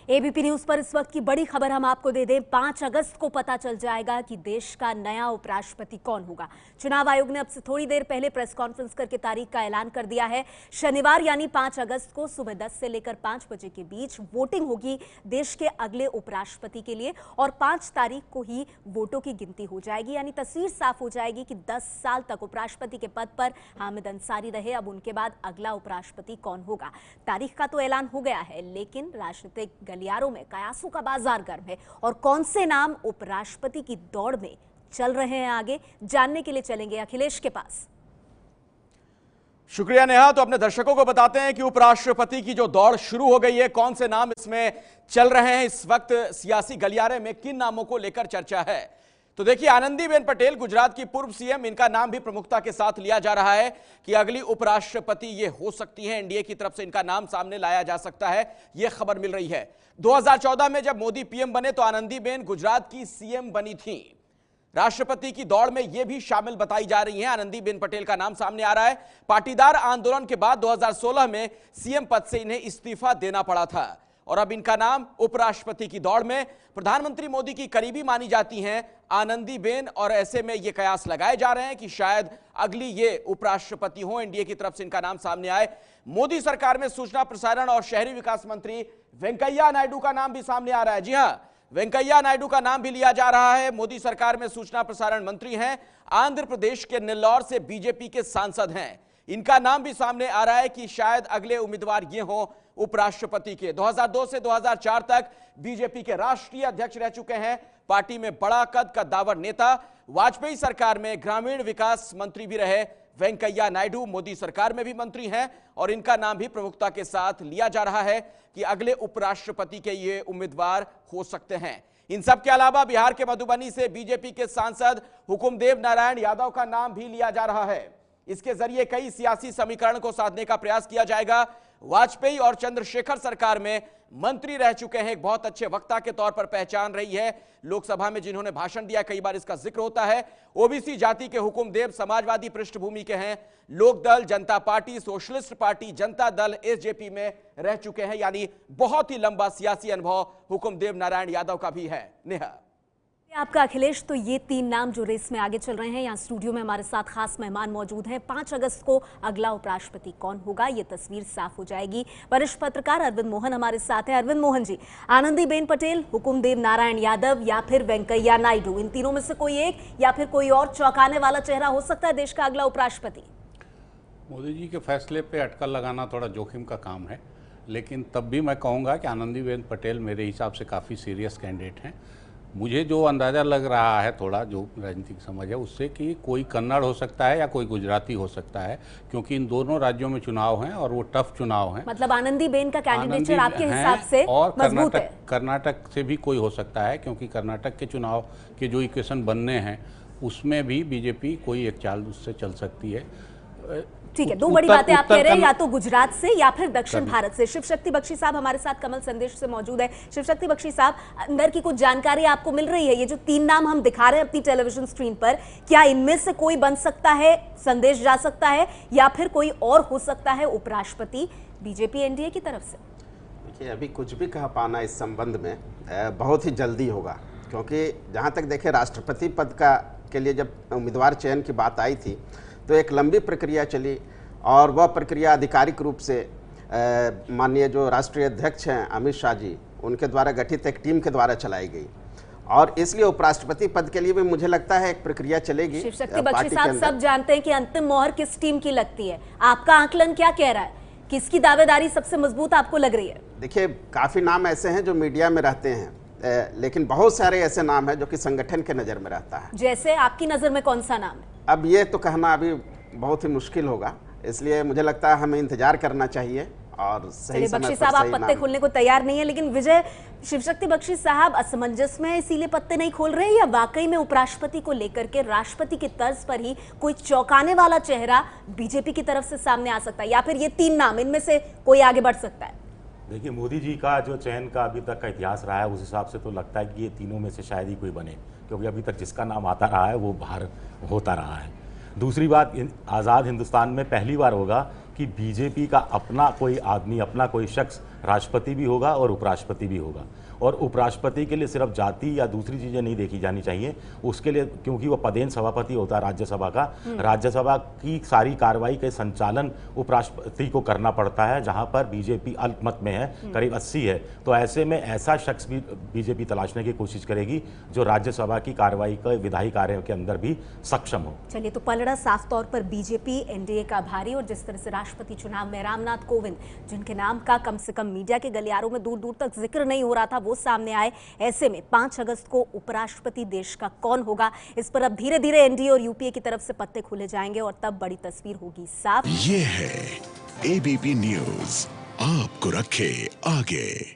ABP news पर इस वक्त की बड़ी खबर हम आपको दे दें। 5 अगस्त को पता चल जाएगा कि देश का नया उपराष्ट्रपति कौन होगा। चुनाव आयोग ने अब से थोड़ी देर पहले प्रेस कॉन्फ्रेंस करके तारीख का ऐलान कर दिया है। शनिवार यानी 5 अगस्त को सुबह 10 से लेकर 5 बजे के बीच वोटिंग होगी देश के अगले उपराष्ट्रपति के लिए और 5 तारीख को ही वोटों की गिनती हो जाएगी। यानी तस्वीर साफ हो जाएगी कि 10 साल तक उपराष्ट्रपति के पद पर हामिद अंसारी रहे। अब उनके बाद अगला उपराष्ट्रपति कौन होगा, तारीख का तो ऐलान हो गया है, लेकिन राजनीतिक गलियारों में कयासों का बाजार गर्म है और कौन से नाम उपराष्ट्रपति की दौड़ में चल रहे हैं आगे जानने के लिए चलेंगे अखिलेश के पास। शुक्रिया नेहा। तो अपने दर्शकों को बताते हैं कि उपराष्ट्रपति की जो दौड़ शुरू हो गई है, कौन से नाम इसमें चल रहे हैं, इस वक्त सियासी गलियारे में किन नामों को लेकर चर्चा है। तो देखिए, आनंदीबेन पटेल गुजरात की पूर्व सीएम, इनका नाम भी प्रमुखता के साथ लिया जा रहा है कि अगली उपराष्ट्रपति ये हो सकती हैं। एनडीए की तरफ से इनका नाम सामने लाया जा सकता है, यह खबर मिल रही है। 2014 में जब मोदी पीएम बने तो आनंदीबेन गुजरात की सीएम बनी थी। राष्ट्रपति की दौड़ में यह भी शामिल बताई जा रही है। आनंदीबेन पटेल का नाम सामने आ रहा है। पाटीदार आंदोलन के बाद 2016 में सीएम पद से इन्हें इस्तीफा देना पड़ा था और अब इनका नाम उपराष्ट्रपति की दौड़ में प्रधानमंत्री मोदी की करीबी मानी जाती हैं आनंदीबेन, और ऐसे में ये कयास लगाए जा रहे हैं कि शायद अगली ये उपराष्ट्रपति हो। एनडीए की तरफ से इनका नाम सामने आए। मोदी सरकार में सूचना प्रसारण और शहरी विकास मंत्री वेंकैया नायडू का नाम भी सामने आ रहा है। जी हां, वेंकैया नायडू का नाम भी लिया जा रहा है। मोदी सरकार में सूचना प्रसारण मंत्री हैं। आंध्र प्रदेश के नेल्लौर से बीजेपी के सांसद हैं। इनका नाम भी सामने आ रहा है कि शायद अगले उम्मीदवार ये हो उपराष्ट्रपति के। 2002 से 2004 तक बीजेपी के राष्ट्रीय अध्यक्ष रह चुके हैं। पार्टी में बड़ा कद का दावर नेता, वाजपेयी सरकार में ग्रामीण विकास मंत्री भी रहे वेंकैया नायडू। मोदी सरकार में भी मंत्री हैं और इनका नाम भी प्रमुखता के साथ लिया जा रहा है कि अगले उपराष्ट्रपति के ये उम्मीदवार हो सकते हैं। इन सब के अलावा बिहार के मधुबनी से बीजेपी के सांसद हुकुमदेव नारायण यादव का नाम भी लिया जा रहा है। इसके जरिए कई सियासी समीकरण को साधने का प्रयास किया जाएगा। वाजपेयी और चंद्रशेखर सरकार में मंत्री रह चुके हैं, एक बहुत अच्छे वक्ता के तौर पर पहचान रही है। लोकसभा में जिन्होंने भाषण दिया, कई बार इसका जिक्र होता है। ओबीसी जाति के हुकुमदेव समाजवादी पृष्ठभूमि के हैं। लोकदल, जनता party, socialist party, Janata Dal, SJP में रह चुके हैं। यानी बहुत ही लंबा सियासी अनुभव हुकुमदेव नारायण यादव का भी है। नेहा, आपका अखिलेश, तो ये 3 नाम जो रेस में आगे चल रहे हैं, यहाँ स्टूडियो में हमारे साथ खास मेहमान मौजूद हैं। 5 अगस्त को अगला उपराष्ट्रपति कौन होगा, ये तस्वीर साफ हो जाएगी। वरिष्ठ पत्रकार अरविंद मोहन हमारे साथ हैं। अरविंद मोहन जी, आनंदीबेन पटेल, हुकुमदेव नारायण यादव या फिर वेंकैया नायडू, इन तीनों में से कोई एक या फिर कोई और चौंकाने वाला चेहरा हो सकता है देश का अगला उपराष्ट्रपति? मोदी जी के फैसले पे अटकल लगाना थोड़ा जोखिम का काम है, लेकिन तब भी मैं कहूँगा कि आनंदीबेन पटेल मेरे हिसाब से काफ़ी सीरियस कैंडिडेट हैं। मुझे जो अंदाज़ा लग रहा है, थोड़ा जो राजनीतिक समझ है उससे, कि कोई कन्नड़ हो सकता है या कोई गुजराती हो सकता है, क्योंकि इन दोनों राज्यों में चुनाव हैं और वो टफ चुनाव हैं। मतलब आनंदीबेन का कैंडिडेचर आपके हिसाब से और मजबूत है? कर्नाटक से भी कोई हो सकता है, क्योंकि कर्नाटक के चुनाव के जो इक्वेशन बनने हैं उसमें भी बीजेपी कोई एक चाल उससे चल सकती है। ठीक है, 2 बड़ी बातें आप कह रहे हैं, या तो गुजरात से या फिर दक्षिण भारत से। शिव शक्ति बख्शी साहब हमारे साथ कमल संदेश से मौजूद है। शिव शक्ति बख्शी साहब, अंदर की कुछ जानकारी आपको मिल रही है? ये जो 3 नाम हम दिखा रहे हैं अपनी टेलीविजन स्क्रीन पर, क्या इनमें से कोई बन सकता है, संदेश जा सकता है, या फिर कोई और हो सकता है उपराष्ट्रपति बीजेपी एनडीए की तरफ से? देखिए, अभी कुछ भी कह पाना इस संबंध में बहुत ही जल्दी होगा, क्योंकि जहाँ तक देखें, राष्ट्रपति पद के लिए जब उम्मीदवार चयन की बात आई थी तो एक लंबी प्रक्रिया चली और वह प्रक्रिया आधिकारिक रूप से माननीय जो राष्ट्रीय अध्यक्ष हैं अमित शाह जी, उनके द्वारा गठित एक टीम के द्वारा चलाई गई और इसलिए उपराष्ट्रपति पद के लिए भी मुझे लगता है एक प्रक्रिया चलेगी। शिव शक्ति बख्शी साहब, सब जानते हैं कि अंतिम मोहर किस टीम की लगती है, आपका आकलन क्या कह रहा है? किसकी दावेदारी सबसे मजबूत आपको लग रही है? देखिए, काफ़ी नाम ऐसे हैं जो मीडिया में रहते हैं, लेकिन बहुत सारे ऐसे नाम हैं जो कि संगठन के नज़र में रहता है। जैसे आपकी नज़र में कौन सा नाम है? अब ये तो कहना अभी बहुत ही मुश्किल होगा, इसलिए मुझे लगता है हमें इंतजार करना चाहिए और सही समय बख्शी पर साहब, आप सही पत्ते खोलने को तैयार नहीं है, लेकिन विजय शिवशक्ति बख्शी साहब असमंजस में इसीलिए पत्ते नहीं खोल रहे हैं, या वाकई में उपराष्ट्रपति को लेकर के राष्ट्रपति की तर्ज पर ही कोई चौंकाने वाला चेहरा बीजेपी की तरफ से सामने आ सकता है, या फिर ये 3 नाम इनमें से कोई आगे बढ़ सकता है? देखिए, मोदी जी का जो चयन का अभी तक का इतिहास रहा है, उस हिसाब से तो लगता है कि ये तीनों में से शायद ही कोई बने, क्योंकि अभी तक जिसका नाम आता रहा है वो बाहर होता रहा है। दूसरी बात, आज़ाद हिंदुस्तान में पहली बार होगा कि बीजेपी का अपना कोई आदमी, अपना कोई शख्स राष्ट्रपति भी होगा और उपराष्ट्रपति भी होगा। और उपराष्ट्रपति के लिए सिर्फ जाति या दूसरी चीज़ें नहीं देखी जानी चाहिए, उसके लिए क्योंकि वो पदेन सभापति होता है राज्यसभा का, राज्यसभा की सारी कार्रवाई के संचालन उपराष्ट्रपति को करना पड़ता है, जहां पर बीजेपी अल्पमत में है, करीब 80 है। तो ऐसे में ऐसा शख्स भी बीजेपी तलाशने की कोशिश करेगी जो राज्यसभा की कार्रवाई के विधायी कार्यों के अंदर भी सक्षम हो। चलिए, तो पलड़ा साफ तौर पर बीजेपी एनडीए का भारी, और जिस तरह से राष्ट्रपति चुनाव में रामनाथ कोविंद, जिनके नाम का कम से कम मीडिया के गलियारों में दूर दूर तक जिक्र नहीं हो रहा था, वो सामने आए। ऐसे में 5 अगस्त को उपराष्ट्रपति देश का कौन होगा, इस पर अब धीरे धीरे एनडीए और यूपीए की तरफ से पत्ते खुले जाएंगे और तब बड़ी तस्वीर होगी साफ। ये है एबीपी न्यूज़, आपको रखे आगे।